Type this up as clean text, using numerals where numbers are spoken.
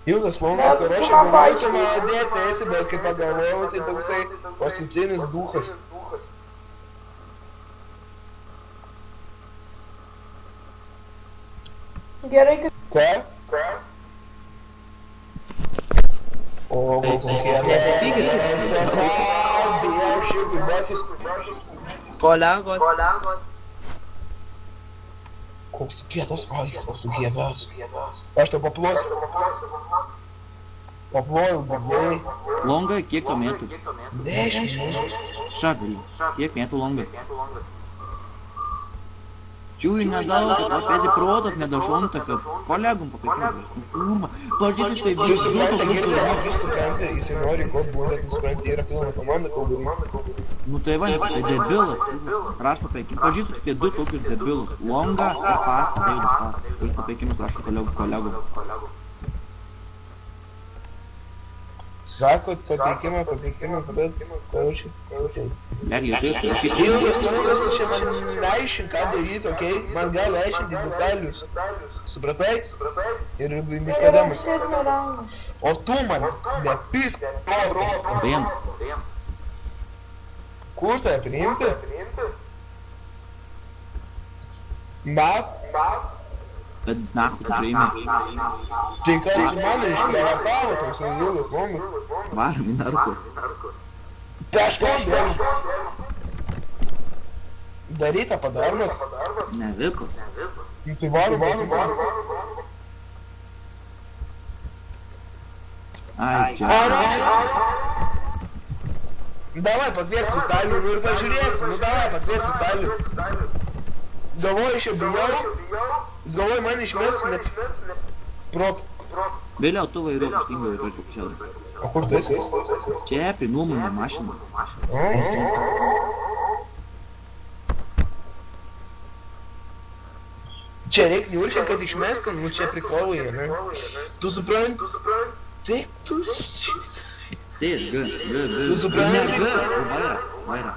Ilgas longas, kur aš galvoju, čia man DCS, bet kai pagalvojau, tai toksai paskutinis duchas. Gerai, kad... Ką? O, kokie Kolegos. Koks tu kietas, ai, koks tu kietas. Aš tau paplosiu. Paplojau, girdėjai. Longa, kiek to metų? 10. Šakalį. Kiek metų longa? Чую, недавно, опять продав, не дошел, так колегам покажу. Курва, пожалуйста, ты Tu supranti, girdėjai, ir supranti, jisai nori, kol būna, tu supranti, yra pilna komanda, kol būna. Ну tai va, tai debilas. Rašo papeikim. Pažįstu tik du tokius debilus. Longa ir Pastą, Deividas Pastą. Kuris papeikimus rašo kolegų. Sakot, pateikimą, bet kaučiai. Lergi, tai jūs rašyti. Ilgas longas, tu čia man neaišink, ką daryti, okei? Man gali aiškinti detalius. Supratai? Ir Tai yra Nikodemas. aukštesnio rango. O tu man nepisk proto. Paim. Kur tave priimti? Na, Bet nahu tu priimi. tai ką tu man išklerapavo toksai ilgas longas? Varom į narko. Tai aš ką daryt? Daryta padarmas? Ne vipas. Nu tai varom, varom. Ai, čia. Давай подвес Виталию, ну и пожурėsim, ну давай подвес Виталию. Galvoju, aš jau bijau, jis galvoju, man išmestų net prot. Vėliau tu vairuok, stingai vairuok pusiau. O kur tu esi? Čia prie nuomonė mašina. Čia reik niuršint, kad išmestum, nu čia prikolai, ne? Tu supranti? Taip, tu... Tai, G. Tu supranti? Ne, G, vaira.